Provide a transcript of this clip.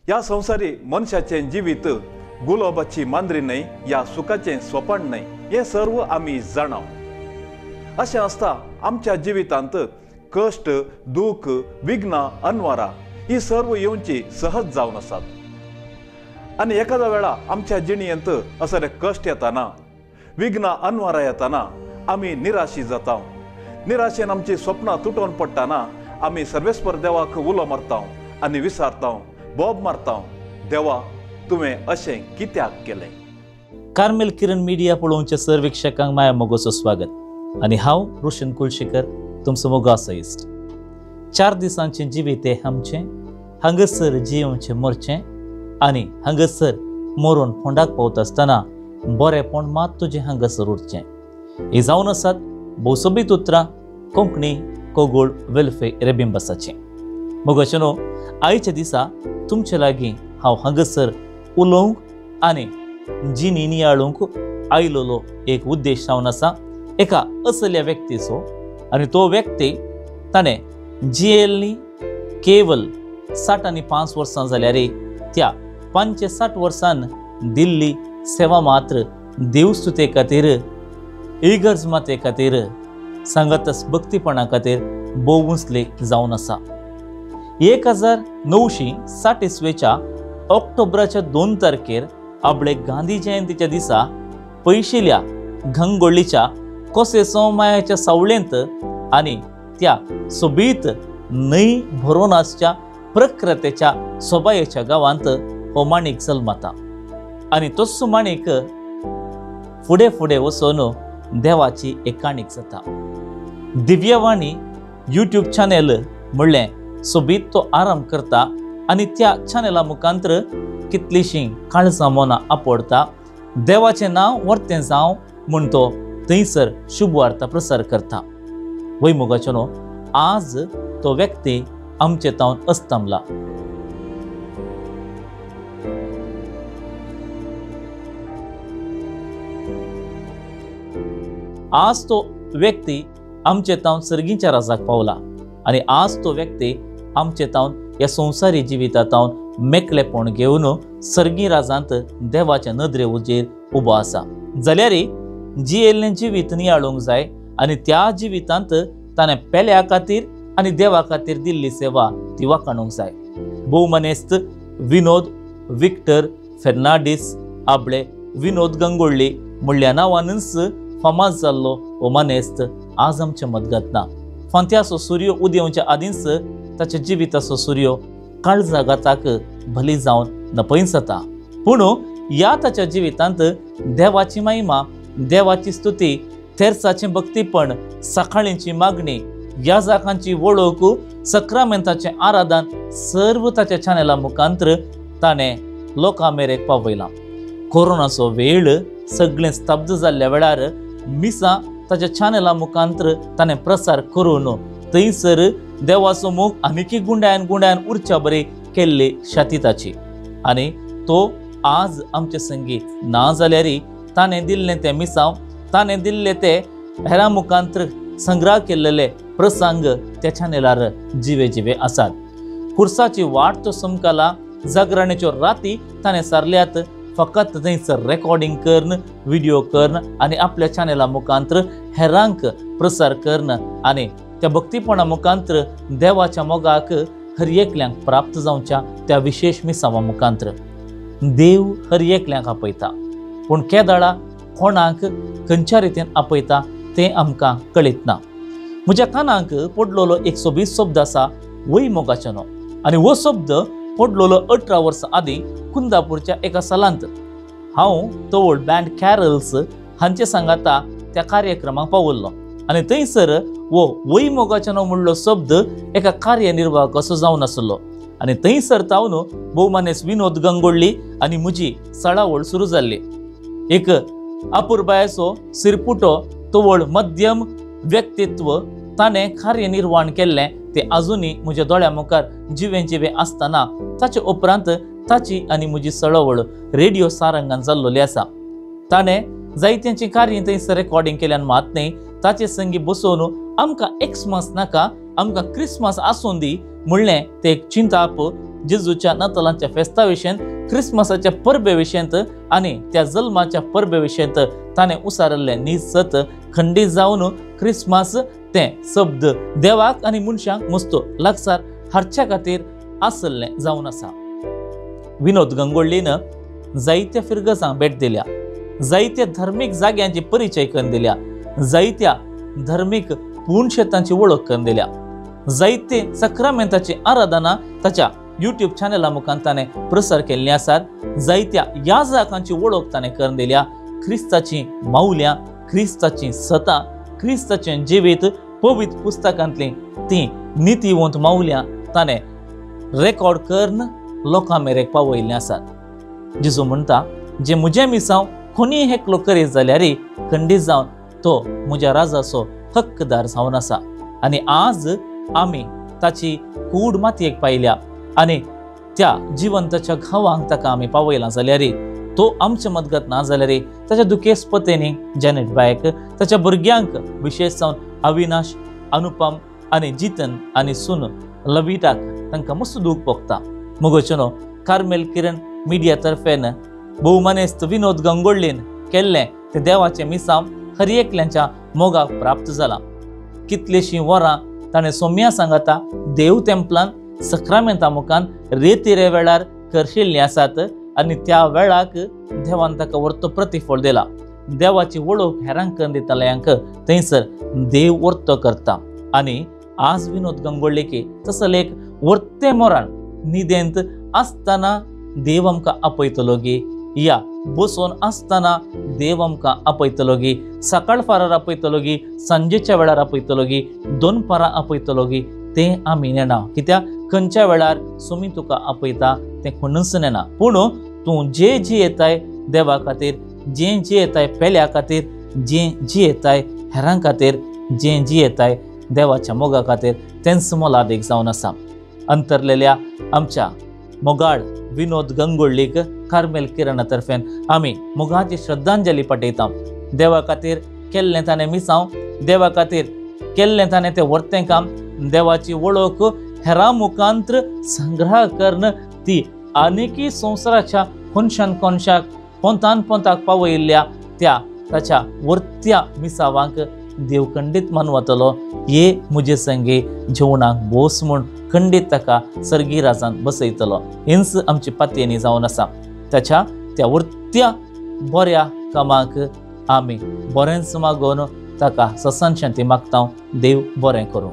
या संवसारी मनशाचें जिवीत गुलाबाची मांद्री न्हय या सुखाचें स्वपन न्हय हे सर्व आमी जाणाव। अशें आसता आमच्या जिवितांत कश्ट दुख विघ्नां अनवरां ही सर्व येवची सहज जावन आसात। आनी एखाद्या वेळा आमच्या जिणयेंत असले कश्ट येताना विघ्नां अनवरां येताना आमी निराशी जाता। निराशेन आमची स्वप्नां तुटोवन पडटाना आमी सर्वेस्पर देवाक उलो मारता आनी विचारता, बोब मारता, देवा तुवें अशें कित्याक केलें। कार्मेल किरण मिडिया पळोवच्या सर्वेक्षकांक माया मोगोचो स्वागत आनी हांव रोशन कुलशेकर तुमचो मोगो आसा इश्ट। 4 दिसांचें जिवीत हें आमचें हांगसर जियोवचें मरचें आनी हांगसर मरून फोंडाक पावता आसतना बरेंपण मात तुजें हांगसर उरचें। ही जावन आसात भौसोबीत उतरां कोंकणी कोगोळ वेलफेअर रेबिंबासाचें। मोगोचे न्हू, आयच्या दिसा तुमचे लागीं हांव हांगसर उलोवंक आनी जिणी नियाळूंक आयलोलो एक उद्देश जावन आसा एका असल्या व्यक्तीचो। आनी तो व्यक्ती ताणें जियेल्ली केवल 65 वर्सां जाल्यार त्या 65 वर्सान दिल्ली सेवा मात्र देवस्तुते खातीर इगर्ज माते खातीर सांगतस भक्तीपणा खातीर बोवुंसले जावन आसा। 1960 ऑक्टोबराच्या 2 तारखेर आपले गांधी जयंतीच्या दिसा पयशिल्या घंगोळीच्या कोसे सोमायाच्या सावळेंत आनी त्या सोबीत न्हय भरून आसच्या प्रकृतेच्या सोबायेच्या गांवांत हो माणिक जल्माता। आनी तोच माणिक फुडें फुडें वचून देवाची एक काणीक जाता। दिव्यवाणी यूट्यूब चॅनल म्हणलें सोबीत तो आराम करता आनी त्या चॅनला मुखांतर कितलीशीं काळजां मनां आपडता। देवाचें नांव वर्तें जावं म्हूण तो थंयसर शुभ वार्ता प्रसार करता। वैमोगाचो न्हू, आज तो व्यक्ती आमचे तावन अस्तंबला। आज तो व्यक्ती आमचे तावन सर्गीच्या राजाक पावला आनी आज तो व्यक्ती आमचे तावन ह्या संवसारी जिवितांत मेकळेपण घेवन सर्गी राजांत देवाच्या नदरे उजेर उबो आसा। जाल्यार जियेल्लें जिवीत नियाळूंक जाय आनी त्या जिवितांत ताणें पेल्या खातीर आनी देवा खातीर दिल्ली सेवा ती वाखाणूंक जाय। भोवमनेस्त विनोद विक्टर फेर्नांडीस आपले विनोद गंगोळ्ळी म्हणल्या नांवानच फामाद जाल्लो हो मनेस्त आज आमच्या मजगत ना। फांत्याचो सूर्य उदेवच्या आदींच ताच्या जिविताचो सूर्य काळजागाताक भली जावन नपयस जाता। पूण ह्या ताच्या जिवितांत देवाची महिमा, देवाची स्तुती, थेरसाचें भक्तीपण, सकाळींची मागणी, याजकांची वळख, सक्रामेंताचें आराधन सर्व ताच्या चॅनला मुखांतर ताणें लोकां मेरेक पावयलां। कोरोनाचो वेळ सगळें स्तब्ध जाल्ल्या वेळार मिसां ताच्या चॅनला मुखांतर ताणें प्रसार करून थंयसर देवाचो मोग आनीकी गुंडायन गुंडायन उरच्या बरी केल्ली शातिताची। आनी तो आज आमचे संगी ना जाल्यार ताणें दिल्लें तें मिसांव, ताणें दिल्ले ते हेरां मुखांतर संग्रह केल्लेले प्रसंग त्या चॅनलार जिवे जिवे आसात। खुर्साची वाट तो समकला, जागरणेच्यो राती ताणें सारल्यात फकत थंयसर रेकॉर्डिंग करन, व्हिडिओ करन आनी आपल्या चॅनला मुखांतर हेरांक प्रसार करन आनी त्या भक्तीपणा मुखांतर देवाच्या मोगाक हर एकल्यांक प्राप्त जावच्या त्या विशेष मिसावा मुखांतर देव हर एकल्यांक आपयता। पूण केदाळा कोणाक खंयच्या रितीन आपयता तें आमकां कळीत ना। म्हज्या कानाक पडलोलो एक सोबीत शब्द आसा वैमोगाचो न्हू, आनी हो शब्द पडलोलो 18 वर्सां आदीं कुंदापूरच्या एका सालांत। हांव तवळ बँड कॅरल्स हांचे सांगाता त्या कार्यक्रमाक पावल्लो आनी थंयसर वो वैमोगाचो न्हू म्हणलो शब्द एका कार्यनिर्वाहक असो जावन आसलो आनी थंयसर तावन भोवमानेस विनोद गंगोळ्ळी आनी म्हजी सळावळ सुरू जाल्ली। एक अपुरबायचो सिरपुटो तवळ मध्यम व्यक्तित्व ताणें कार्यनिर्वाण केल्लें ते अजुनी म्हज्या दोळ्या मुखार जिवे जिवे आसतना ताचे उपरांत ताची आनी म्हजी सळवळ रेडिओ सारंगान जाल्लोली आसा। ताणें जायत्यांची कार्य थंयसर रेकॉर्डिंग केल्यान मात न्ही, ताचे संगी बसोवन आमकां एक्समस नाका, आमकां क्रिसमस आसून दी, म्हणलें ते एक चिंताप जेजूच्या नातालांच्या फेस्ता विशयंत क्रिस्मसाच्या परबे विशयंत आनी त्या जल्माच्या परबे विशयंत ताणें उसारल्लें निसत खंडीत जावन क्रिस्मस तें शब्द देवाक आनी मनशांक मस्तो लागसार हाडच्या खातीर आसल्लें जावन आसा. विनोद गंगोळ्ळीन जायत्या फिरगसांक भेट दिल्या, जायत्या धर्मीक जाग्यांची परिचय करून दिल्या, जायत्या धर्मीक पुणशेतांची वळख करून दिल्या, जायते सक्रामेंताची आराधना ताच्या यूट्यूब चॅनला मुखार ताणें प्रसार केल्ली आसात, जायत्या याजकांची वळख ताणें करून दिल्या. क्रिस्ताची माऊल्या, क्रिस्ताची सता, क्रिस्ताचें जिवीत पवित्र पुस्तकांतली ती नितीवंत माऊल्या ताणें रेकॉर्ड करून लोकां मेरेक पावयल्लीं आसात. जेजू म्हणटा, जे म्हजे मिसांव कोणी हेकलो करीत जाल्यार खंडीत जावन तो म्हज्या राजाचो हक्कदार जावन आसा. आनी आज आमी ताची कूड मातयेक पायल्या आनी त्या जिवंताच्या घावांक ताका आमी पावयलां जाल्यार तो आमचे मदगत ना जाल्यार ताच्या दुखेस्त पत्नी जॅनेट बायक, ताच्या भुरग्यांक विशेश जावन अविनाश, अनुपम आनी जितन आनी सुन लविताक तांकां मस्त दूख भोगता. मुगोचनो कार्मेल किरण मिडिया तर्फेन भोवमानेस्त विनोद गंगोळ्ळीन केल्लें ते देवाचें मिसांव हर एकल्यांच्या मोगाक प्राप्त जालां. कितलींशीं वरां ताणें सोम्या सांगाता देव तेंपलान सक्रामेंता मुखान रेतीरे वेळार करशिल्लीं आसात आनी त्या वेळाक देवान ताका वर्तो प्रतिफळ दिला. देवाची वळख हेरांक करून दिताल्यांक थंयसर देव वर्तो करता. आनी आज विनोद गंगोळ्ळीके तसो लेख वर्ते मोरान न्हिदेंत आसतना देव आमकां आपयतलो गे, या बसोन आसतना देव आमकां आपयतलो गे, सकाळ फारार आपयतलो गे, सांजेच्या वेळार आपयतलो गे, दोनपारां आपयतलो गे, तें आमी नेना. कित्याक खंयच्या वेळार सोमी तुका आपयता तें कोणूच नेना. पूण तूं जें जियेताय देवा खातीर, जें जियेताय पेल्या खातीर, जें जियेताय हेरां खातीर, जें जियेताय देवाच्या मोगा खातीर, तेंच मोलादीक जावन आसा. अंतरलेल्या आमच्या मोगाळ विनोद गंगोळ्ळीक कार्मेल किरणा तर्फेन आमी मोगाची श्रद्धांजली पाठयता. देवा खातीर केल्लें ताणें मिसांव, देवा खातीर केल्लें ताणें तें वर्तें काम, देवाची वळख हेरां मुखांत्र संग्रह करून ती आनिकी संवसाराच्या कोनशान कोनशाक पोंतान पोंताक पावयल्ल्या त्या ताच्या वर्त्या मिसावांक देव खंडीत मानवतलो. ये म्हजे संगे जेवणाक बोस म्हूण खंडीत ताका सर्गी राजान बसयतलो. हिंच आमची पातयेनी जावन आसा. ताच्या त्या वर्त्या बऱ्या कामाक आमी बरेंच मागोवन ताका ससान शांती मागता. देव बरें करूं.